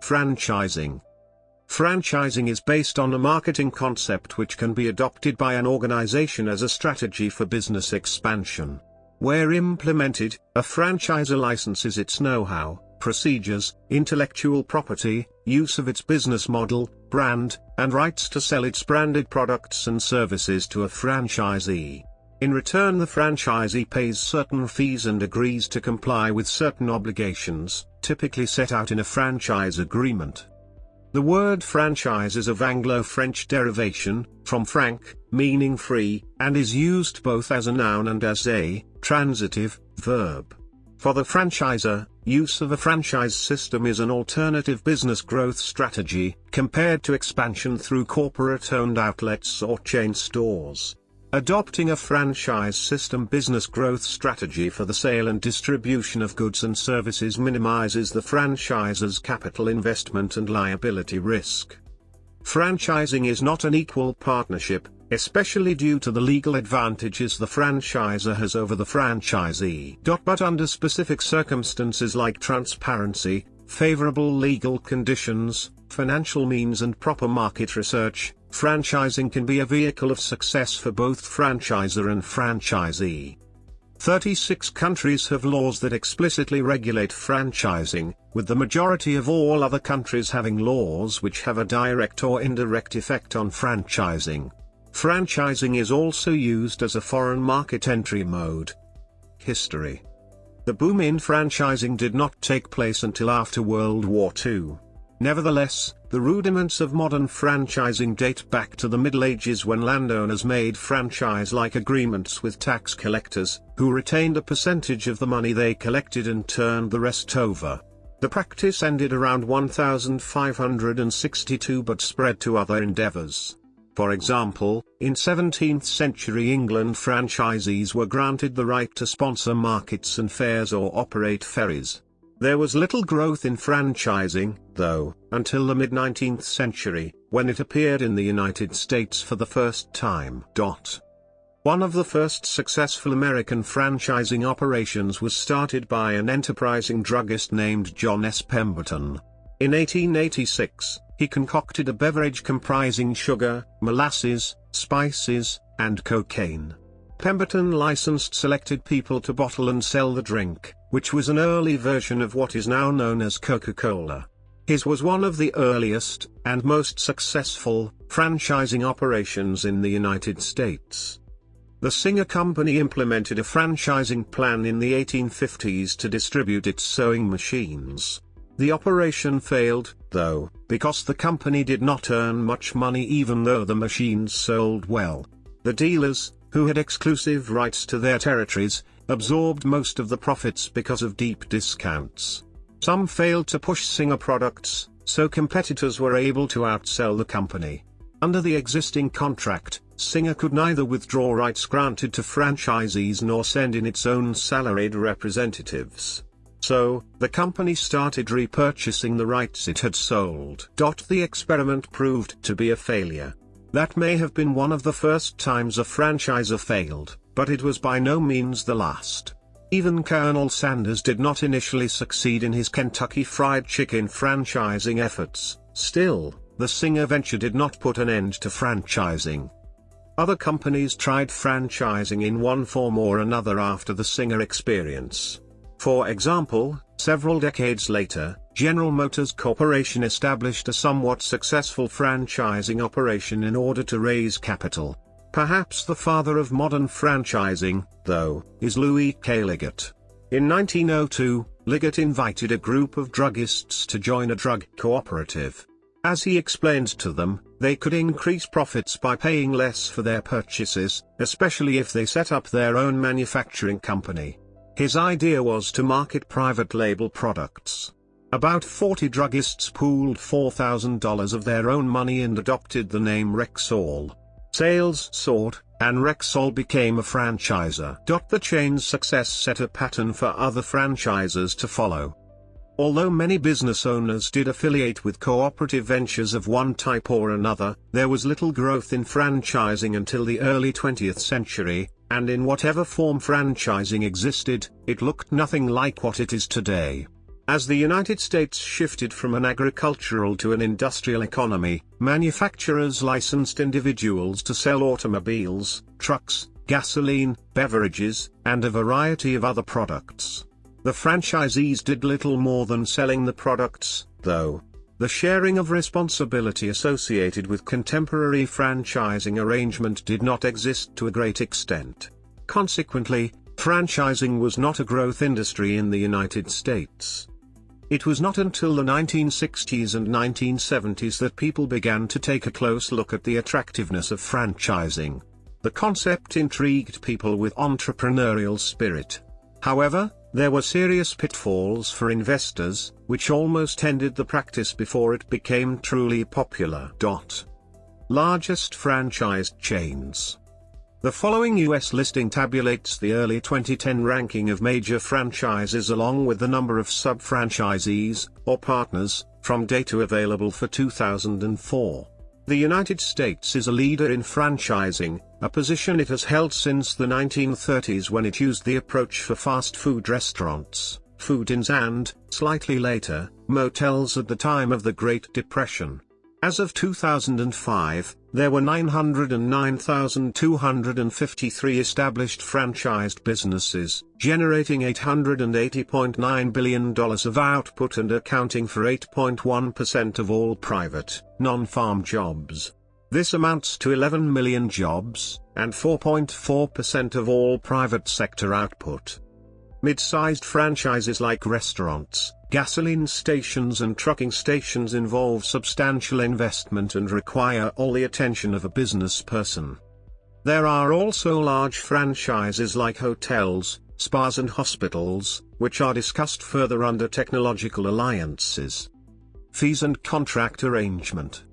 Franchising. Franchising is based on a marketing concept which can be adopted by an organization as a strategy for business expansion. Where implemented, a franchisor licenses its know-how, procedures, intellectual property, use of its business model, brand, and rights to sell its branded products and services to a franchisee. In return, the franchisee pays certain fees and agrees to comply with certain obligations, typically set out in a franchise agreement. The word franchise is of Anglo-French derivation, from franc, meaning free, and is used both as a noun and as a transitive verb. For the franchisor, use of a franchise system is an alternative business growth strategy, compared to expansion through corporate-owned outlets or chain stores. Adopting a franchise system business growth strategy for the sale and distribution of goods and services minimizes the franchisor's capital investment and liability risk. Franchising is not an equal partnership, especially due to the legal advantages the franchisor has over the franchisee. But under specific circumstances like transparency, favorable legal conditions, financial means and proper market research, franchising can be a vehicle of success for both franchisor and franchisee. 36 countries have laws that explicitly regulate franchising, with the majority of all other countries having laws which have a direct or indirect effect on franchising. Franchising is also used as a foreign market entry mode. History. The boom in franchising did not take place until after World War II. Nevertheless, the rudiments of modern franchising date back to the Middle Ages when landowners made franchise-like agreements with tax collectors, who retained a percentage of the money they collected and turned the rest over. The practice ended around 1562 but spread to other endeavors. For example, in 17th century England, franchisees were granted the right to sponsor markets and fairs or operate ferries. There was little growth in franchising, though, until the mid-19th century, when it appeared in the United States for the first time. One of the first successful American franchising operations was started by an enterprising druggist named John S. Pemberton. In 1886, he concocted a beverage comprising sugar, molasses, spices, and cocaine. Pemberton licensed selected people to bottle and sell the drink, which was an early version of what is now known as Coca-Cola. His was one of the earliest, and most successful, franchising operations in the United States. The Singer Company implemented a franchising plan in the 1850s to distribute its sewing machines. The operation failed, though, because the company did not earn much money even though the machines sold well. The dealers, who had exclusive rights to their territories, absorbed most of the profits because of deep discounts. Some failed to push Singer products, so competitors were able to outsell the company. Under the existing contract, Singer could neither withdraw rights granted to franchisees nor send in its own salaried representatives. So, the company started repurchasing the rights it had sold. The experiment proved to be a failure. That may have been one of the first times a franchisor failed, but it was by no means the last. Even Colonel Sanders did not initially succeed in his Kentucky Fried Chicken franchising efforts. Still, the Singer venture did not put an end to franchising. Other companies tried franchising in one form or another after the Singer experience. For example, several decades later, General Motors Corporation established a somewhat successful franchising operation in order to raise capital. Perhaps the father of modern franchising, though, is Louis K. Liggett. In 1902, Liggett invited a group of druggists to join a drug cooperative. As he explained to them, they could increase profits by paying less for their purchases, especially if they set up their own manufacturing company. His idea was to market private label products. About 40 druggists pooled $4,000 of their own money and adopted the name Rexall. Sales soared, and Rexall became a franchisor. The chain's success set a pattern for other franchisors to follow. Although many business owners did affiliate with cooperative ventures of one type or another, there was little growth in franchising until the early 20th century, and in whatever form franchising existed, it looked nothing like what it is today. As the United States shifted from an agricultural to an industrial economy, manufacturers licensed individuals to sell automobiles, trucks, gasoline, beverages, and a variety of other products. The franchisees did little more than selling the products, though. The sharing of responsibility associated with contemporary franchising arrangement did not exist to a great extent. Consequently, franchising was not a growth industry in the United States. It was not until the 1960s and 1970s that people began to take a close look at the attractiveness of franchising. The concept intrigued people with entrepreneurial spirit. However, there were serious pitfalls for investors, which almost ended the practice before it became truly popular. Largest franchised chains. The following US listing tabulates the early 2010 ranking of major franchises along with the number of sub-franchisees, or partners, from data available for 2004. The United States is a leader in franchising, a position it has held since the 1930s when it used the approach for fast food restaurants, food-ins and, slightly later, motels at the time of the Great Depression. As of 2005, there were 909,253 established franchised businesses, generating $880.9 billion of output and accounting for 8.1% of all private, non-farm jobs. This amounts to 11 million jobs, and 4.4% of all private sector output. Mid-sized franchises like restaurants, gasoline stations and trucking stations involve substantial investment and require all the attention of a business person. There are also large franchises like hotels, spas and hospitals, which are discussed further under technological alliances. Fees and contract arrangement.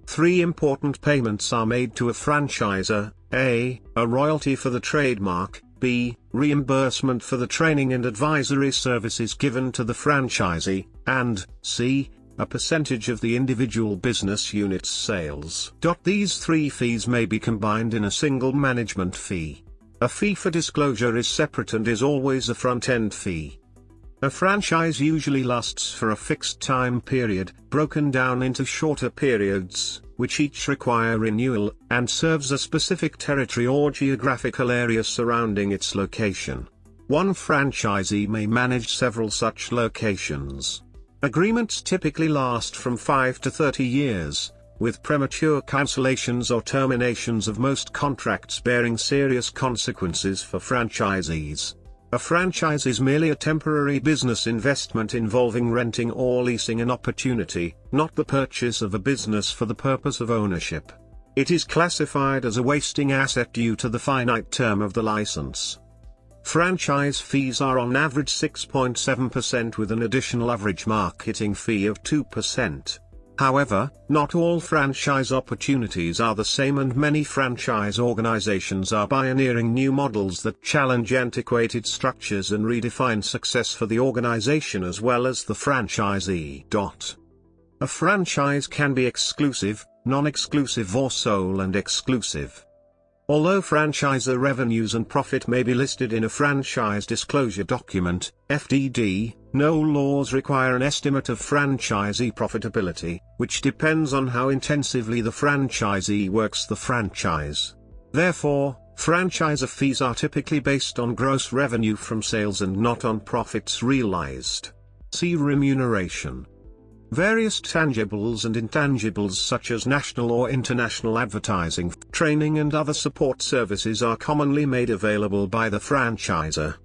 3 important payments are made to a franchisor: A royalty for the trademark, B. reimbursement for the training and advisory services given to the franchisee, and C. a percentage of the individual business unit's sales. These 3 fees may be combined in a single management fee. A fee for disclosure is separate and is always a front-end fee. A franchise usually lasts for a fixed time period, broken down into shorter periods, which each require renewal, and serves a specific territory or geographical area surrounding its location. One franchisee may manage several such locations. Agreements typically last from 5 to 30 years, with premature cancellations or terminations of most contracts bearing serious consequences for franchisees. A franchise is merely a temporary business investment involving renting or leasing an opportunity, not the purchase of a business for the purpose of ownership. It is classified as a wasting asset due to the finite term of the license. Franchise fees are on average 6.7% with an additional average marketing fee of 2%. However, not all franchise opportunities are the same, and many franchise organizations are pioneering new models that challenge antiquated structures and redefine success for the organization as well as the franchisee. A franchise can be exclusive, non-exclusive or sole and exclusive. Although franchisor revenues and profit may be listed in a franchise disclosure document, FDD, no laws require an estimate of franchisee profitability, which depends on how intensively the franchisee works the franchise. Therefore, franchisor fees are typically based on gross revenue from sales and not on profits realized. See remuneration. Various tangibles and intangibles such as national or international advertising, training and other support services are commonly made available by the franchisor.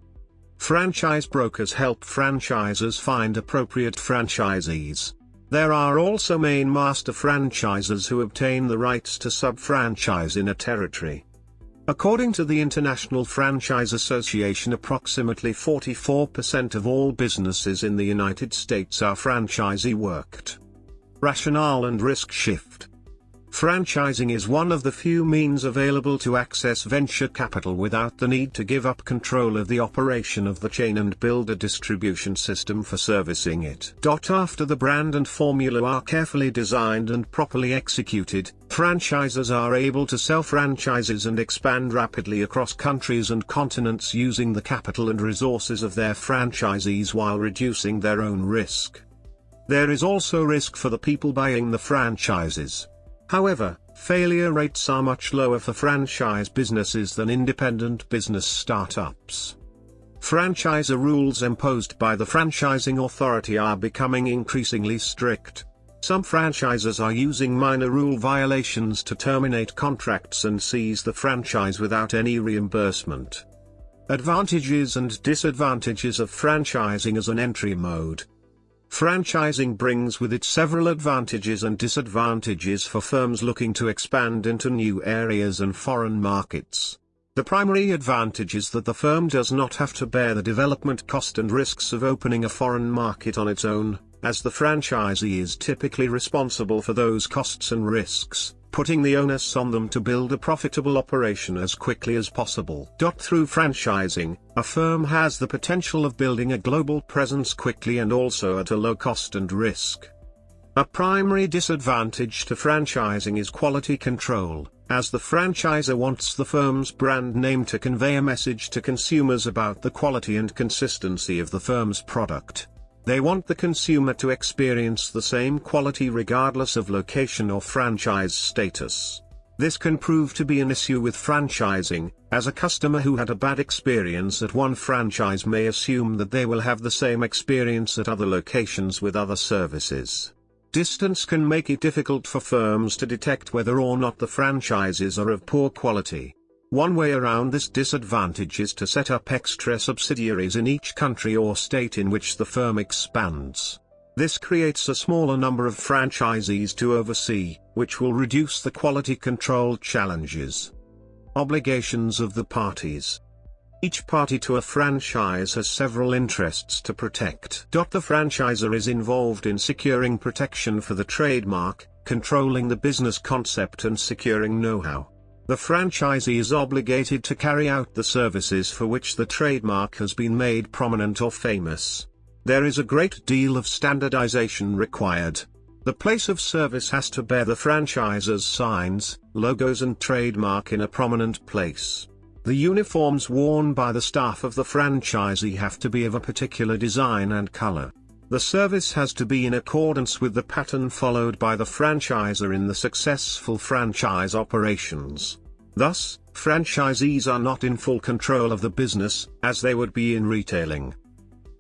Franchise brokers help franchisors find appropriate franchisees. There are also main master franchisors who obtain the rights to sub-franchise in a territory. According to the International Franchise Association, approximately 44% of all businesses in the United States are franchisee-worked. Rationale and risk shift. Franchising is one of the few means available to access venture capital without the need to give up control of the operation of the chain and build a distribution system for servicing it. After the brand and formula are carefully designed and properly executed, franchisors are able to sell franchises and expand rapidly across countries and continents using the capital and resources of their franchisees while reducing their own risk. There is also risk for the people buying the franchises. However, failure rates are much lower for franchise businesses than independent business startups. Franchisor rules imposed by the franchising authority are becoming increasingly strict. Some franchisors are using minor rule violations to terminate contracts and seize the franchise without any reimbursement. Advantages and disadvantages of franchising as an entry mode. Franchising brings with it several advantages and disadvantages for firms looking to expand into new areas and foreign markets. The primary advantage is that the firm does not have to bear the development cost and risks of opening a foreign market on its own, as the franchisee is typically responsible for those costs and risks, putting the onus on them to build a profitable operation as quickly as possible. Through franchising, a firm has the potential of building a global presence quickly and also at a low cost and risk. A primary disadvantage to franchising is quality control, as the franchisor wants the firm's brand name to convey a message to consumers about the quality and consistency of the firm's product. They want the consumer to experience the same quality regardless of location or franchise status. This can prove to be an issue with franchising, as a customer who had a bad experience at one franchise may assume that they will have the same experience at other locations with other services. Distance can make it difficult for firms to detect whether or not the franchises are of poor quality. One way around this disadvantage is to set up extra subsidiaries in each country or state in which the firm expands. This creates a smaller number of franchisees to oversee, which will reduce the quality control challenges. Obligations of the parties. Each party to a franchise has several interests to protect. The franchisor is involved in securing protection for the trademark, controlling the business concept and securing know-how. The franchisee is obligated to carry out the services for which the trademark has been made prominent or famous. There is a great deal of standardization required. The place of service has to bear the franchisor's signs, logos and trademark in a prominent place. The uniforms worn by the staff of the franchisee have to be of a particular design and color. The service has to be in accordance with the pattern followed by the franchisor in the successful franchise operations. Thus, franchisees are not in full control of the business, as they would be in retailing.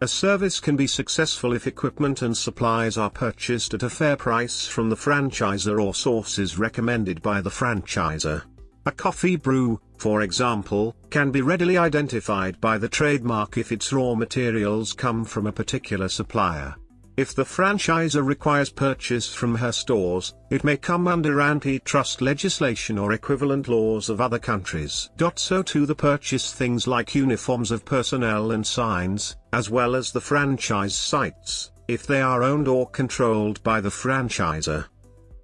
A service can be successful if equipment and supplies are purchased at a fair price from the franchisor or sources recommended by the franchisor. A coffee brew, for example, can be readily identified by the trademark if its raw materials come from a particular supplier. If the franchisor requires purchase from her stores, it may come under antitrust legislation or equivalent laws of other countries. So too the purchase things like uniforms of personnel and signs, as well as the franchise sites, if they are owned or controlled by the franchisor.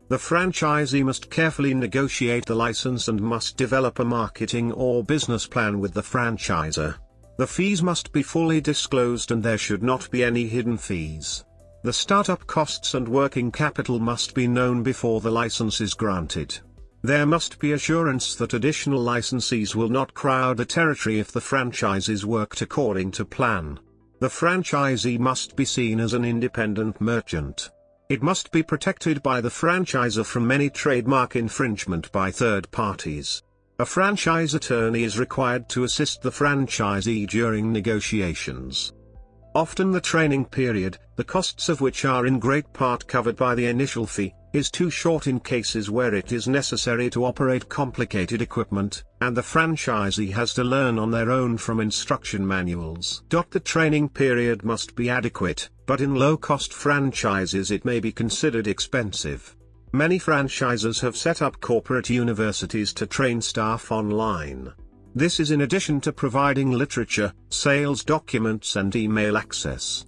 The franchisee must carefully negotiate the license and must develop a marketing or business plan with the franchisor. The fees must be fully disclosed and there should not be any hidden fees. The startup costs and working capital must be known before the license is granted. There must be assurance that additional licensees will not crowd the territory if the franchises worked according to plan. The franchisee must be seen as an independent merchant. It must be protected by the franchisor from any trademark infringement by third parties. A franchise attorney is required to assist the franchisee during negotiations. Often the training period, the costs of which are in great part covered by the initial fee, is too short in cases where it is necessary to operate complicated equipment, and the franchisee has to learn on their own from instruction manuals. The training period must be adequate, but in low-cost franchises it may be considered expensive. Many franchisors have set up corporate universities to train staff online. This is in addition to providing literature, sales documents and email access.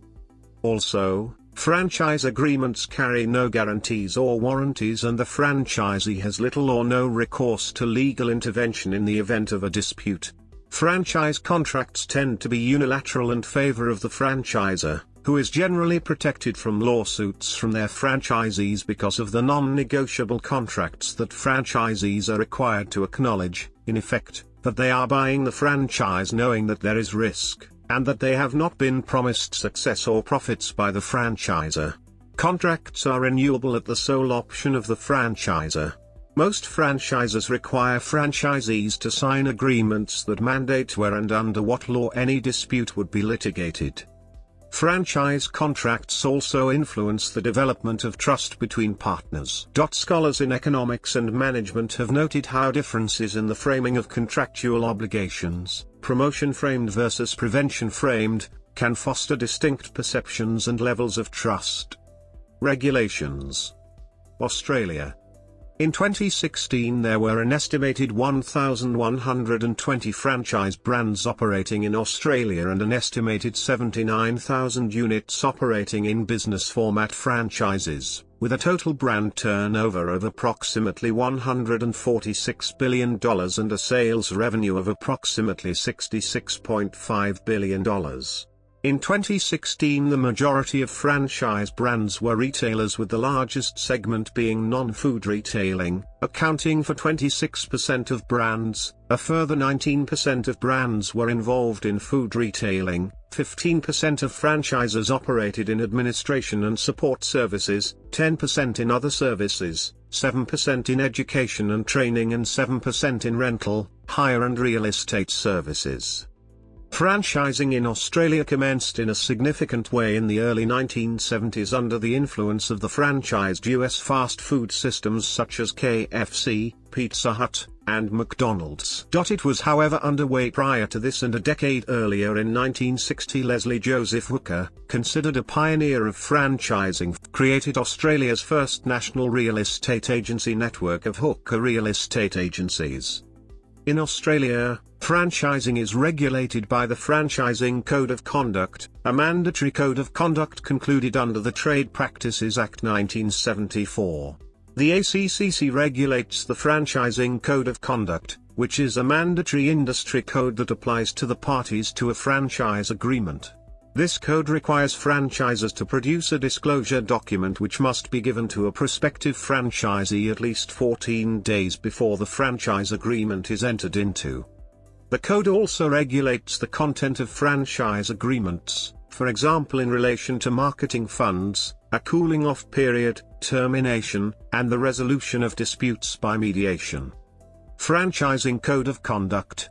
Also, Franchise agreements carry no guarantees or warranties, and the franchisee has little or no recourse to legal intervention in the event of a dispute. Franchise contracts tend to be unilateral and favor of the franchisor, who is generally protected from lawsuits from their franchisees because of the non-negotiable contracts that franchisees are required to acknowledge, in effect, that they are buying the franchise knowing that there is risk, and that they have not been promised success or profits by the franchisor. Contracts are renewable at the sole option of the franchisor. Most franchisors require franchisees to sign agreements that mandate where and under what law any dispute would be litigated. Franchise contracts also influence the development of trust between partners. Scholars in economics and management have noted how differences in the framing of contractual obligations, promotion-framed versus prevention-framed, can foster distinct perceptions and levels of trust. Regulations. Australia. In 2016 there were an estimated 1,120 franchise brands operating in Australia and an estimated 79,000 units operating in business format franchises, with a total brand turnover of approximately $146 billion and a sales revenue of approximately $66.5 billion. In 2016 the majority of franchise brands were retailers, with the largest segment being non-food retailing, accounting for 26% of brands. A further 19% of brands were involved in food retailing, 15% of franchises operated in administration and support services, 10% in other services, 7% in education and training, and 7% in rental, hire and real estate services. Franchising in Australia commenced in a significant way in the early 1970s under the influence of the franchised US fast food systems such as KFC, Pizza Hut, and McDonald's. It was however underway prior to this, and a decade earlier in 1960 Leslie Joseph Hooker, considered a pioneer of franchising, created Australia's first national real estate agency network of Hooker Real Estate Agencies. In Australia, franchising is regulated by the Franchising Code of Conduct, a mandatory code of conduct concluded under the Trade Practices Act 1974. The ACCC regulates the Franchising Code of Conduct, which is a mandatory industry code that applies to the parties to a franchise agreement. This code requires franchisors to produce a disclosure document which must be given to a prospective franchisee at least 14 days before the franchise agreement is entered into. The code also regulates the content of franchise agreements, for example in relation to marketing funds, a cooling-off period, termination, and the resolution of disputes by mediation. Franchising Code of Conduct.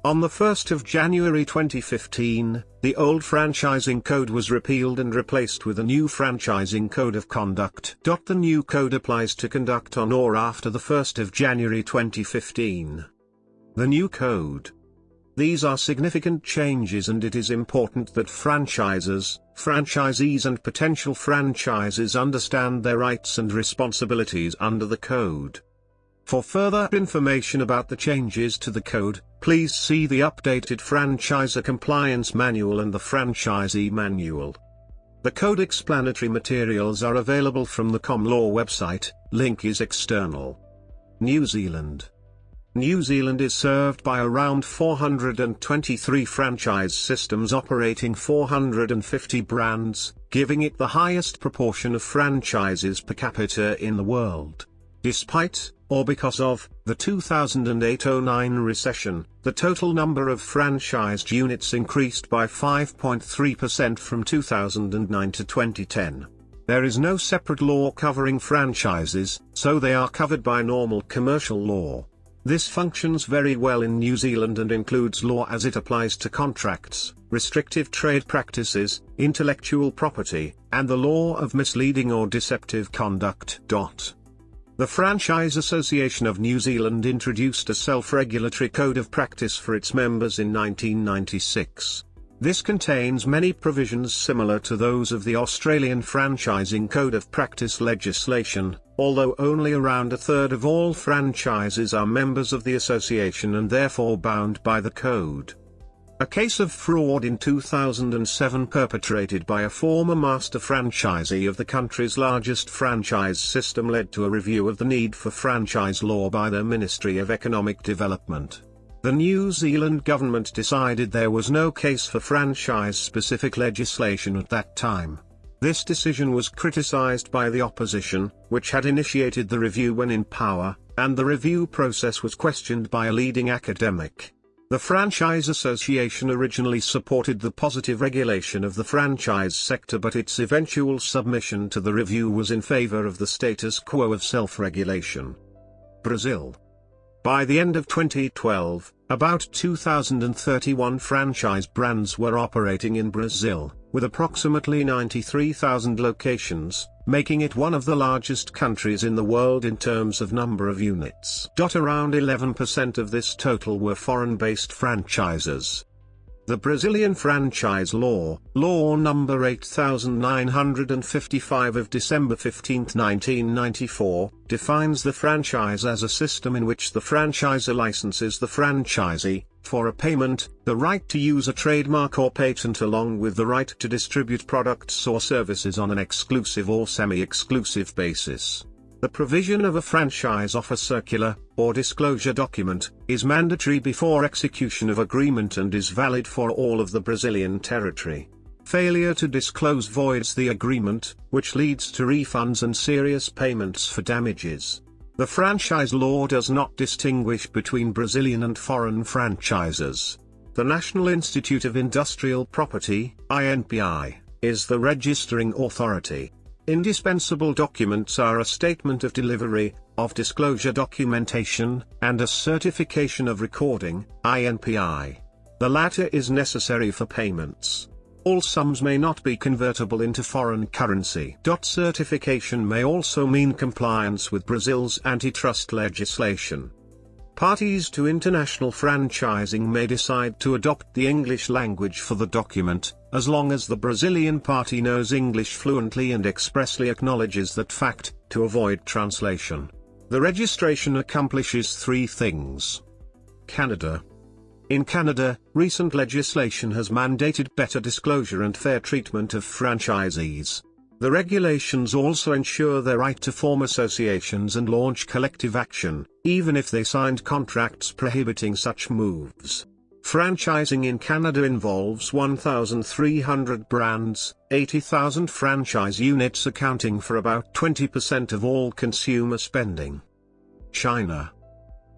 On the 1st of January 2015, the old Franchising Code was repealed and replaced with a new Franchising Code of Conduct. The new code applies to conduct on or after the 1st of January 2015. The new code. These are significant changes, and it is important that franchisors, franchisees and potential franchises understand their rights and responsibilities under the code. For further information about the changes to the code, please see the updated Franchisor Compliance Manual and the Franchisee Manual. The code explanatory materials are available from the ComLaw website, link is external. New Zealand. New Zealand is served by around 423 franchise systems operating 450 brands, giving it the highest proportion of franchises per capita in the world. Despite, or because of, the 2008-09 recession, the total number of franchised units increased by 5.3% from 2009 to 2010. There is no separate law covering franchises, so they are covered by normal commercial law. This functions very well in New Zealand and includes law as it applies to contracts, restrictive trade practices, intellectual property, and the law of misleading or deceptive conduct. The Franchise Association of New Zealand introduced a self-regulatory code of practice for its members in 1996. This contains many provisions similar to those of the Australian Franchising Code of Practice legislation, although only around a third of all franchises are members of the association and therefore bound by the code. A case of fraud in 2007 perpetrated by a former master franchisee of the country's largest franchise system led to a review of the need for franchise law by the Ministry of Economic Development. The New Zealand government decided there was no case for franchise-specific legislation at that time. This decision was criticised by the opposition, which had initiated the review when in power, and the review process was questioned by a leading academic. The Franchise Association originally supported the positive regulation of the franchise sector, but its eventual submission to the review was in favour of the status quo of self-regulation. Brazil. By the end of 2012, about 2,031 franchise brands were operating in Brazil, with approximately 93,000 locations, making it one of the largest countries in the world in terms of number of units. Around 11% of this total were foreign-based franchisers. The Brazilian Franchise Law, Law Number 8955 of December 15, 1994, defines the franchise as a system in which the franchisor licenses the franchisee, for a payment, the right to use a trademark or patent along with the right to distribute products or services on an exclusive or semi-exclusive basis. The provision of a franchise offer circular, or disclosure document, is mandatory before execution of agreement and is valid for all of the Brazilian territory. Failure to disclose voids the agreement, which leads to refunds and serious payments for damages. The franchise law does not distinguish between Brazilian and foreign franchisers. The National Institute of Industrial Property, INPI, is the registering authority. Indispensable documents are a statement of delivery, of disclosure documentation, and a certification of recording, INPI. The latter is necessary for payments. All sums may not be convertible into foreign currency. Certification may also mean compliance with Brazil's antitrust legislation. Parties to international franchising may decide to adopt the English language for the document, as long as the Brazilian party knows English fluently and expressly acknowledges that fact, to avoid translation. The registration accomplishes three things. Canada. In Canada, recent legislation has mandated better disclosure and fair treatment of franchisees. The regulations also ensure their right to form associations and launch collective action, even if they signed contracts prohibiting such moves. Franchising in Canada involves 1,300 brands, 80,000 franchise units accounting for about 20% of all consumer spending. China.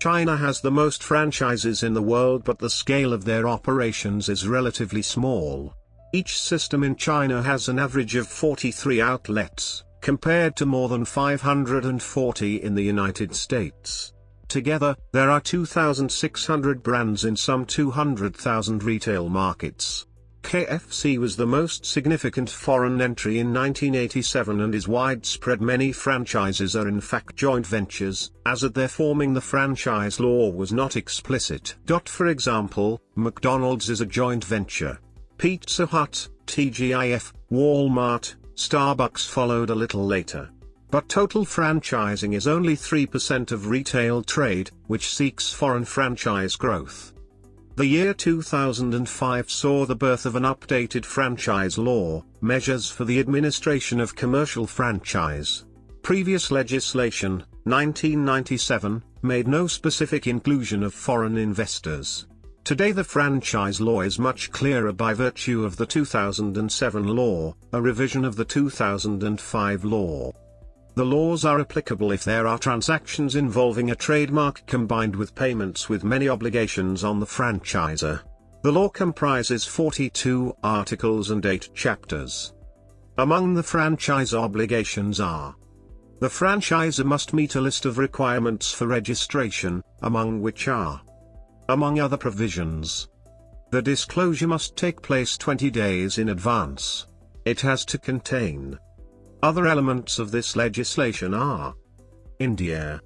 China has the most franchises in the world, but the scale of their operations is relatively small. Each system in China has an average of 43 outlets, compared to more than 540 in the United States. Together, there are 2,600 brands in some 200,000 retail markets. KFC was the most significant foreign entry in 1987 and is widespread. Many franchises are in fact joint ventures, as at their forming the franchise law was not explicit. For example, McDonald's is a joint venture. Pizza Hut, TGIF, Walmart, Starbucks followed a little later. But total franchising is only 3% of retail trade, which seeks foreign franchise growth. The year 2005 saw the birth of an updated franchise law, Measures for the Administration of Commercial Franchise. Previous legislation, 1997, made no specific inclusion of foreign investors. Today the franchise law is much clearer by virtue of the 2007 law, a revision of the 2005 law. The laws are applicable if there are transactions involving a trademark combined with payments with many obligations on the franchisor. The law comprises 42 articles and 8 chapters. Among the franchise obligations are: the franchisor must meet a list of requirements for registration, among which are, among other provisions, the disclosure must take place 20 days in advance. It has to contain. Other elements of this legislation are: India.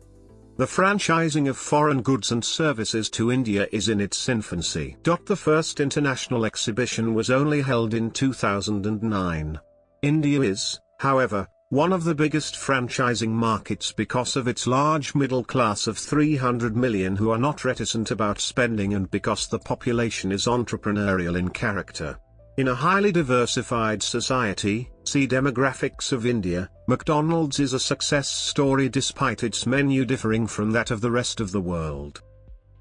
The franchising of foreign goods and services to India is in its infancy. The first international exhibition was only held in 2009. India is, however, one of the biggest franchising markets because of its large middle class of 300 million who are not reticent about spending and because the population is entrepreneurial in character. In a highly diversified society, see demographics of India, McDonald's is a success story despite its menu differing from that of the rest of the world.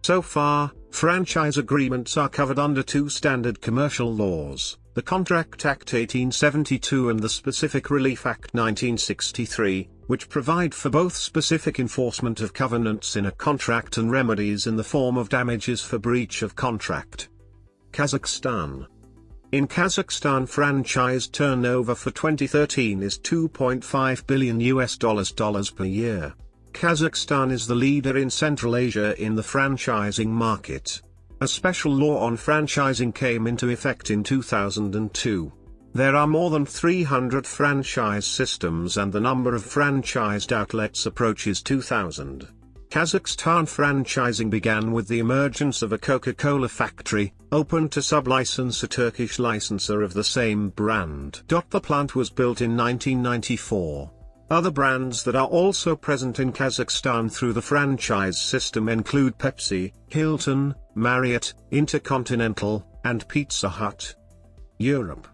So far, franchise agreements are covered under two standard commercial laws, the Contract Act 1872 and the Specific Relief Act 1963, which provide for both specific enforcement of covenants in a contract and remedies in the form of damages for breach of contract. Kazakhstan. In Kazakhstan, franchise turnover for 2013 is $2.5 billion per year. Kazakhstan is the leader in Central Asia in the franchising market. A special law on franchising came into effect in 2002. There are more than 300 franchise systems and the number of franchised outlets approaches 2,000. Kazakhstan franchising began with the emergence of a Coca-Cola factory, opened to sublicense a Turkish licensor of the same brand. The plant was built in 1994. Other brands that are also present in Kazakhstan through the franchise system include Pepsi, Hilton, Marriott, Intercontinental, and Pizza Hut. Europe.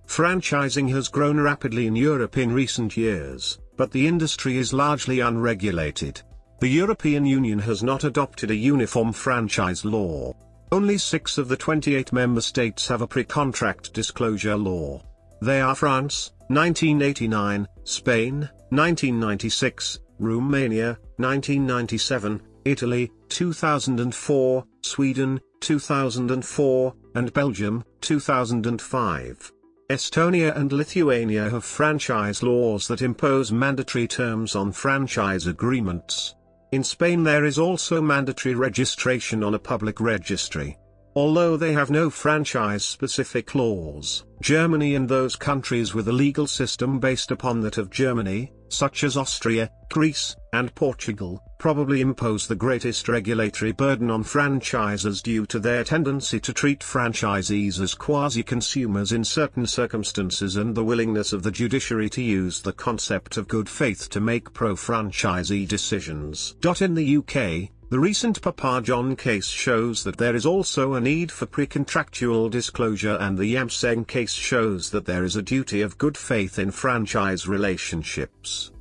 Franchising has grown rapidly in Europe in recent years, but the industry is largely unregulated. The European Union has not adopted a uniform franchise law. Only 6 of the 28 member states have a pre-contract disclosure law. They are France, 1989, Spain, 1996, Romania, 1997, Italy, 2004, Sweden, 2004, and Belgium, 2005. Estonia and Lithuania have franchise laws that impose mandatory terms on franchise agreements. In Spain there is also mandatory registration on a public registry. Although they have no franchise-specific laws, Germany and those countries with a legal system based upon that of Germany, such as Austria, Greece, and Portugal, probably impose the greatest regulatory burden on franchisors due to their tendency to treat franchisees as quasi-consumers in certain circumstances and the willingness of the judiciary to use the concept of good faith to make pro-franchisee decisions. In the UK, the recent Papa John case shows that there is also a need for pre-contractual disclosure, and the Yamseng case shows that there is a duty of good faith in franchise relationships.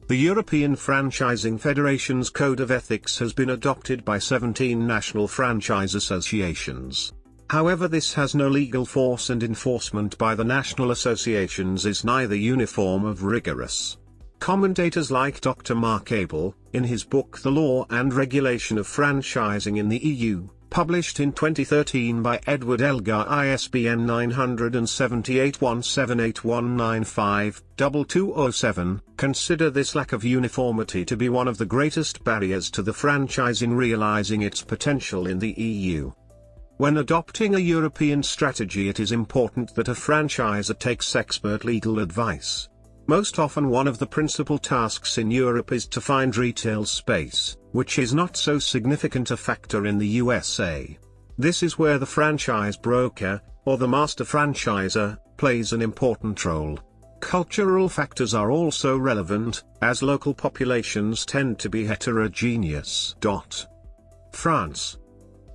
The European Franchising Federation's Code of Ethics has been adopted by 17 national franchise associations. However, this has no legal force and enforcement by the national associations is neither uniform nor rigorous. Commentators like Dr. Mark Abel, in his book The Law and Regulation of Franchising in the EU, published in 2013 by Edward Elgar ISBN 978178195-2207, consider this lack of uniformity to be one of the greatest barriers to the franchising realizing its potential in the EU. When adopting a European strategy, it is important that a franchisor takes expert legal advice. Most often one of the principal tasks in Europe is to find retail space, which is not so significant a factor in the USA. This is where the franchise broker, or the master franchisor, plays an important role. Cultural factors are also relevant, as local populations tend to be heterogeneous. France.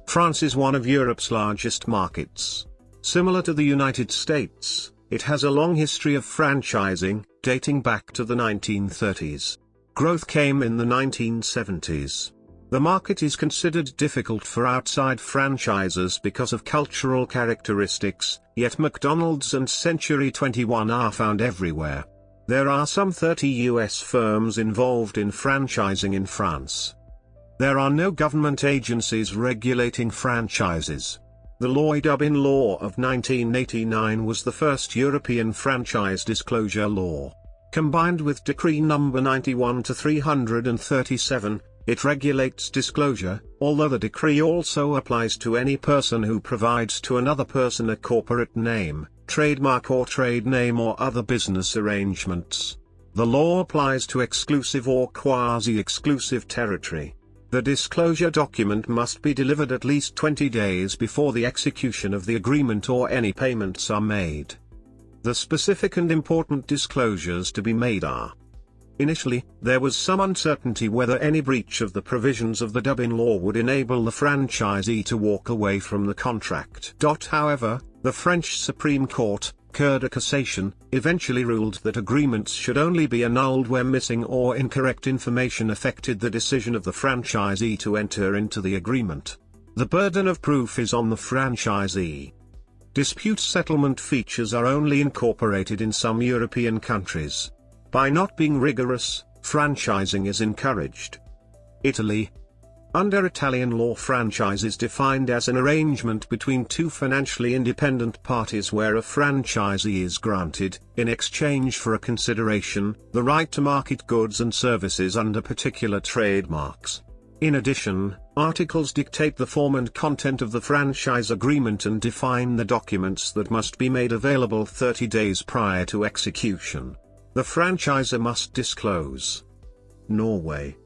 France is one of Europe's largest markets. Similar to the United States, it has a long history of franchising, dating back to the 1930s. Growth came in the 1970s. The market is considered difficult for outside franchisers because of cultural characteristics, yet McDonald's and Century 21 are found everywhere. There are some 30 US firms involved in franchising in France. There are no government agencies regulating franchises. The Lloyd-Dubbin Law of 1989 was the first European franchise disclosure law. Combined with Decree No. 91/337, it regulates disclosure, although the decree also applies to any person who provides to another person a corporate name, trademark or trade name or other business arrangements. The law applies to exclusive or quasi-exclusive territory. The disclosure document must be delivered at least 20 days before the execution of the agreement or any payments are made. The specific and important disclosures to be made are: initially, there was some uncertainty whether any breach of the provisions of the Dublin law would enable the franchisee to walk away from the contract. However, the French Supreme Court, Cour de Cassation, eventually ruled that agreements should only be annulled where missing or incorrect information affected the decision of the franchisee to enter into the agreement. The burden of proof is on the franchisee. Dispute settlement features are only incorporated in some European countries. By not being rigorous, franchising is encouraged. Italy. Under Italian law, franchise is defined as an arrangement between two financially independent parties where a franchisee is granted, in exchange for a consideration, the right to market goods and services under particular trademarks. In addition, articles dictate the form and content of the franchise agreement and define the documents that must be made available 30 days prior to execution. The franchisor must disclose. Norway.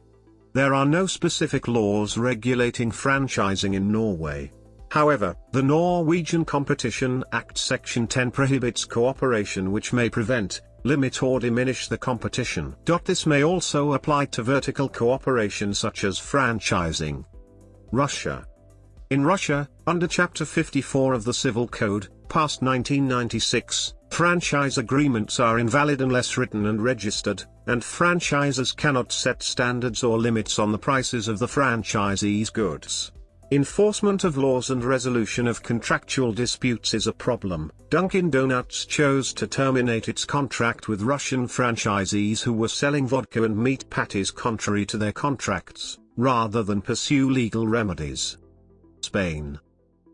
There are no specific laws regulating franchising in Norway. However, the Norwegian Competition Act Section 10 prohibits cooperation which may prevent, limit or diminish the competition. This may also apply to vertical cooperation such as franchising. Russia. In Russia, under Chapter 54 of the Civil Code, passed 1996, franchise agreements are invalid unless written and registered, and franchisors cannot set standards or limits on the prices of the franchisee's goods. Enforcement of laws and resolution of contractual disputes is a problem. Dunkin' Donuts chose to terminate its contract with Russian franchisees who were selling vodka and meat patties contrary to their contracts, rather than pursue legal remedies. Spain.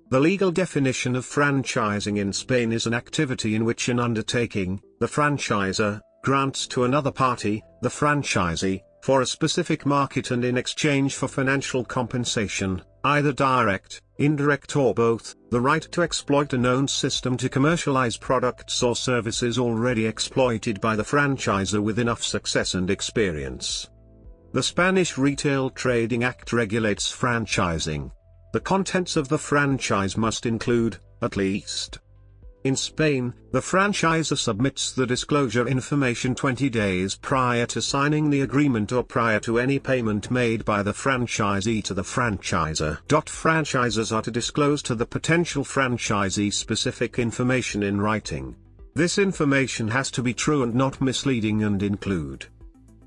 The legal definition of franchising in Spain is an activity in which an undertaking, the franchisor, grants to another party, the franchisee, for a specific market and in exchange for financial compensation, either direct, indirect or both, the right to exploit a known system to commercialize products or services already exploited by the franchisor with enough success and experience. The Spanish Retail Trading Act regulates franchising. The contents of the franchise must include, at least. In Spain, the franchisor submits the disclosure information 20 days prior to signing the agreement or prior to any payment made by the franchisee to the franchisor. Franchisors are to disclose to the potential franchisee specific information in writing. This information has to be true and not misleading and include.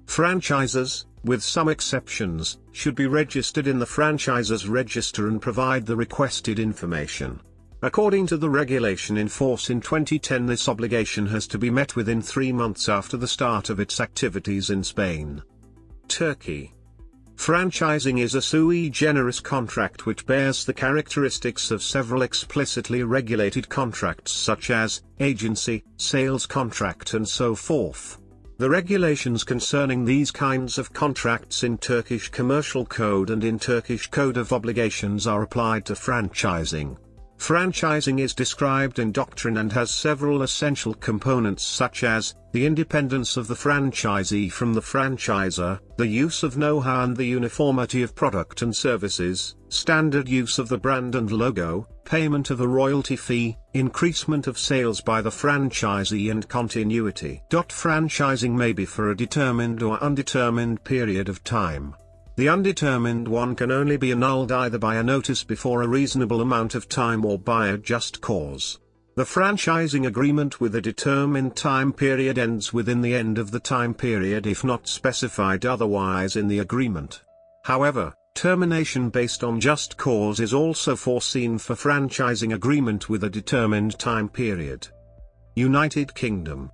Franchisors, with some exceptions, should be registered in the franchisor's register and provide the requested information. According to the regulation in force in 2010, this obligation has to be met within 3 months after the start of its activities in Spain. Turkey. Franchising is a sui generis contract which bears the characteristics of several explicitly regulated contracts such as agency, sales contract and so forth. The regulations concerning these kinds of contracts in Turkish Commercial Code and in Turkish Code of Obligations are applied to franchising. Franchising is described in doctrine and has several essential components such as, the independence of the franchisee from the franchisor, the use of know-how and the uniformity of product and services, standard use of the brand and logo, payment of a royalty fee, increasement of sales by the franchisee and continuity. Franchising may be for a determined or undetermined period of time. The undetermined one can only be annulled either by a notice before a reasonable amount of time or by a just cause. The franchising agreement with a determined time period ends within the end of the time period if not specified otherwise in the agreement. However, termination based on just cause is also foreseen for franchising agreement with a determined time period. United Kingdom.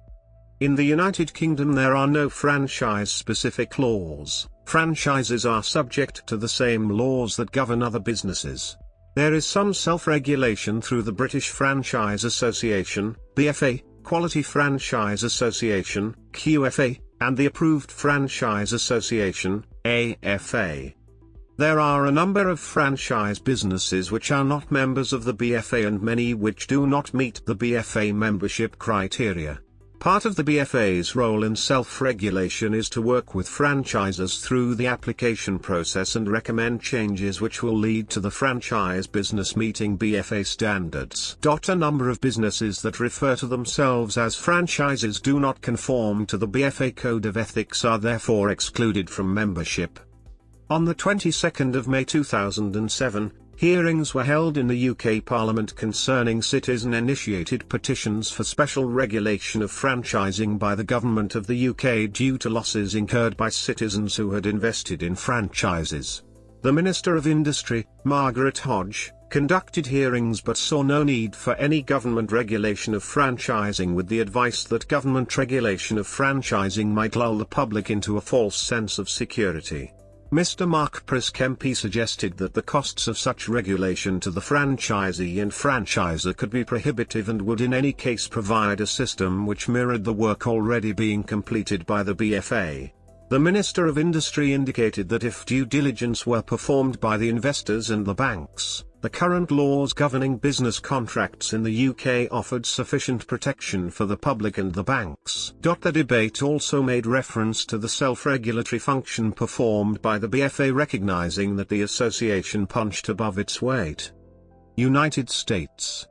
In the United Kingdom there are no franchise-specific laws. Franchises are subject to the same laws that govern other businesses. There is some self-regulation through the British Franchise Association, BFA, Quality Franchise Association, QFA, and the Approved Franchise Association, AFA. There are a number of franchise businesses which are not members of the BFA and many which do not meet the BFA membership criteria. Part of the BFA's role in self-regulation is to work with franchisors through the application process and recommend changes which will lead to the franchise business meeting BFA standards. A number of businesses that refer to themselves as franchises do not conform to the BFA Code of Ethics are therefore excluded from membership. On the 22nd of May 2007, hearings were held in the UK Parliament concerning citizen-initiated petitions for special regulation of franchising by the Government of the UK due to losses incurred by citizens who had invested in franchises. The Minister of Industry, Margaret Hodge, conducted hearings but saw no need for any government regulation of franchising, with the advice that government regulation of franchising might lull the public into a false sense of security. Mr. Mark Prisk MP suggested that the costs of such regulation to the franchisee and franchisor could be prohibitive and would in any case provide a system which mirrored the work already being completed by the BFA. The Minister of Industry indicated that if due diligence were performed by the investors and the banks, the current laws governing business contracts in the UK offered sufficient protection for the public and the banks. The debate also made reference to the self-regulatory function performed by the BFA, recognizing that the association punched above its weight. United States.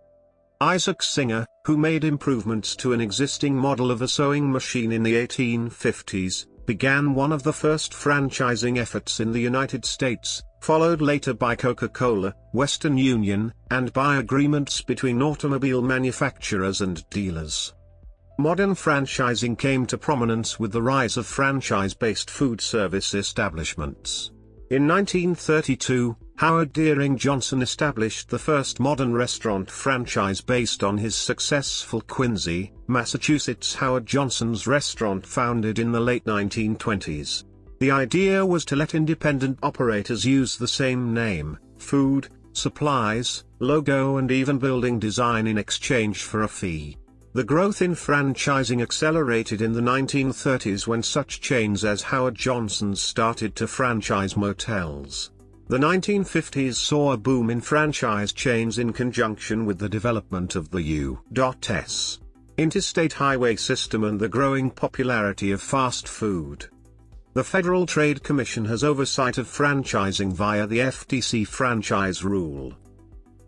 Isaac Singer, who made improvements to an existing model of a sewing machine in the 1850s, began one of the first franchising efforts in the United States, followed later by Coca-Cola, Western Union, and by agreements between automobile manufacturers and dealers. Modern franchising came to prominence with the rise of franchise-based food service establishments. In 1932, Howard Deering Johnson established the first modern restaurant franchise based on his successful Quincy, Massachusetts Howard Johnson's restaurant, founded in the late 1920s. The idea was to let independent operators use the same name, food, supplies, logo and even building design in exchange for a fee. The growth in franchising accelerated in the 1930s when such chains as Howard Johnson's started to franchise motels. The 1950s saw a boom in franchise chains in conjunction with the development of the U.S. interstate highway system and the growing popularity of fast food. The Federal Trade Commission has oversight of franchising via the FTC franchise rule.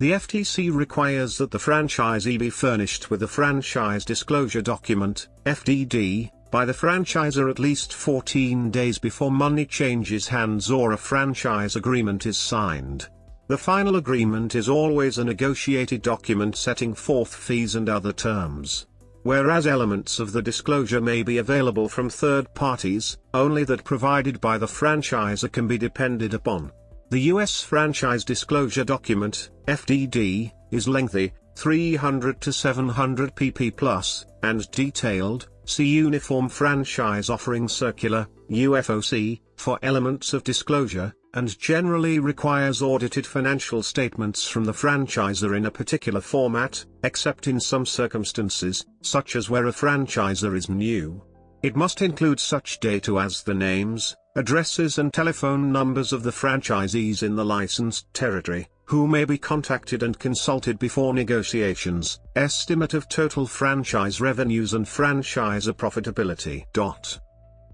The FTC requires that the franchisee be furnished with a franchise disclosure document, FDD, by the franchisor at least 14 days before money changes hands or a franchise agreement is signed. The final agreement is always a negotiated document setting forth fees and other terms. Whereas elements of the disclosure may be available from third parties, only that provided by the franchisor can be depended upon. The U.S. Franchise Disclosure Document, FDD, is lengthy, 300 to 700 pp+, and detailed, see Uniform Franchise Offering Circular, UFOC, for elements of disclosure, and generally requires audited financial statements from the franchisor in a particular format, except in some circumstances, such as where a franchisor is new. It must include such data as the names, addresses and telephone numbers of the franchisees in the licensed territory, who may be contacted and consulted before negotiations, estimate of total franchise revenues and franchisor profitability.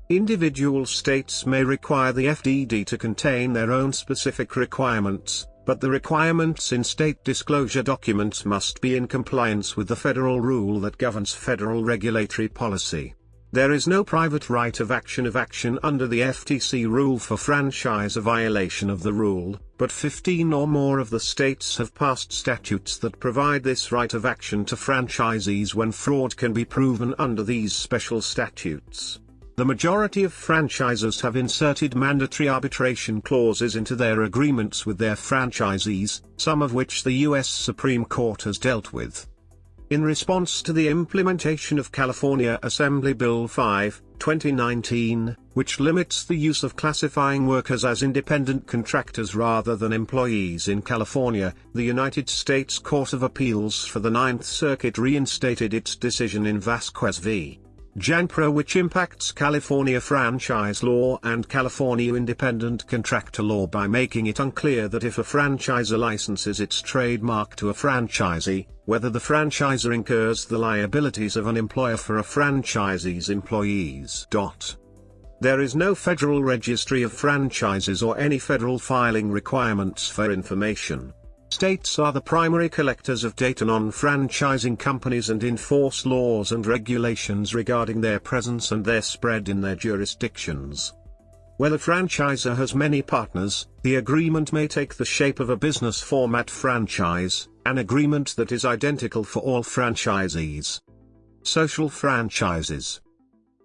Individual states may require the FDD to contain their own specific requirements, but the requirements in state disclosure documents must be in compliance with the federal rule that governs federal regulatory policy. There is no private right of action under the FTC rule for franchise violation of the rule, but 15 or more of the states have passed statutes that provide this right of action to franchisees when fraud can be proven under these special statutes. The majority of franchisors have inserted mandatory arbitration clauses into their agreements with their franchisees, some of which the U.S. Supreme Court has dealt with. In response to the implementation of California Assembly Bill 5, 2019, which limits the use of classifying workers as independent contractors rather than employees in California, the United States Court of Appeals for the Ninth Circuit reinstated its decision in Vasquez v. JANPRA, which impacts California franchise law and California independent contractor law by making it unclear that if a franchisor licenses its trademark to a franchisee, whether the franchisor incurs the liabilities of an employer for a franchisee's employees. There is no federal registry of franchises or any federal filing requirements for information. States are the primary collectors of data on franchising companies and enforce laws and regulations regarding their presence and their spread in their jurisdictions. Where the franchisor has many partners, the agreement may take the shape of a business format franchise, an agreement that is identical for all franchisees. Social franchises.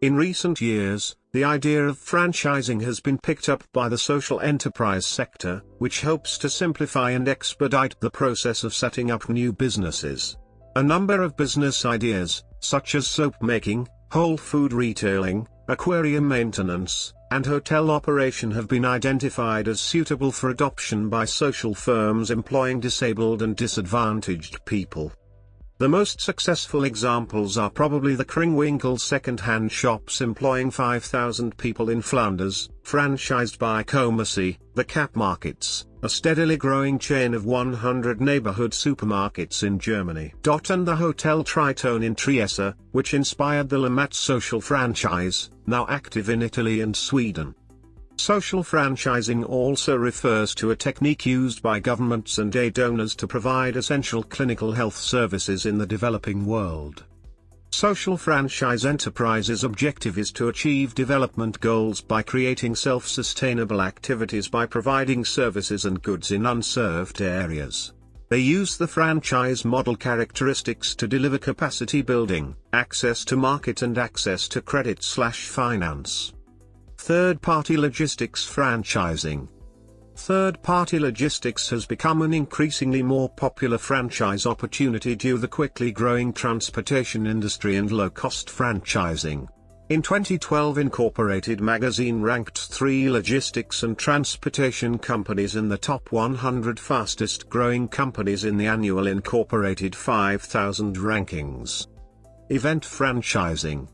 In recent years, the idea of franchising has been picked up by the social enterprise sector, which hopes to simplify and expedite the process of setting up new businesses. A number of business ideas, such as soap making, whole food retailing, aquarium maintenance, and hotel operation have been identified as suitable for adoption by social firms employing disabled and disadvantaged people. The most successful examples are probably the Kringwinkel second-hand shops employing 5,000 people in Flanders, franchised by Commercy, the Cap Markets, a steadily growing chain of 100 neighborhood supermarkets in Germany. And the Hotel Tritone in Trieste, which inspired the Lamat social franchise, now active in Italy and Sweden. Social franchising also refers to a technique used by governments and aid donors to provide essential clinical health services in the developing world. Social franchise enterprises' objective is to achieve development goals by creating self-sustainable activities by providing services and goods in unserved areas. They use the franchise model characteristics to deliver capacity building, access to market and access to credit/finance. Third-party logistics franchising. Third-party logistics has become an increasingly more popular franchise opportunity due to the quickly growing transportation industry and low-cost franchising. In 2012, Incorporated magazine ranked 3 logistics and transportation companies in the top 100 fastest-growing companies in the annual Incorporated 5000 rankings. Event franchising.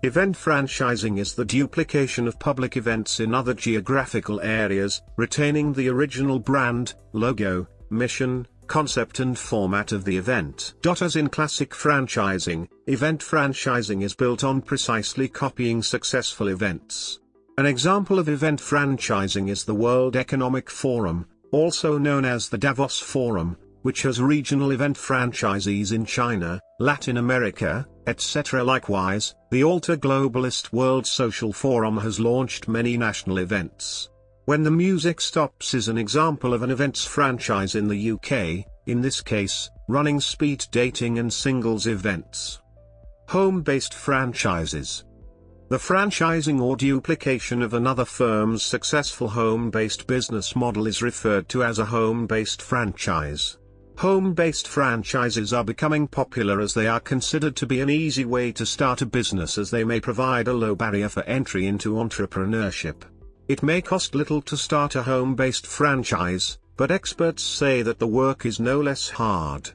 Event franchising is the duplication of public events in other geographical areas, retaining the original brand, logo, mission, concept and format of the event. As in classic franchising, event franchising is built on precisely copying successful events. An example of event franchising is the World Economic Forum, also known as the Davos Forum, which has regional event franchisees in China, Latin America, etc. Likewise, the Alta Globalist World Social Forum has launched many national events. When the Music Stops is an example of an events franchise in the UK, in this case, running speed dating and singles events. Home-based franchises. The franchising or duplication of another firm's successful home-based business model is referred to as a home-based franchise. Home-based franchises are becoming popular as they are considered to be an easy way to start a business, as they may provide a low barrier for entry into entrepreneurship. It may cost little to start a home-based franchise, but experts say that the work is no less hard.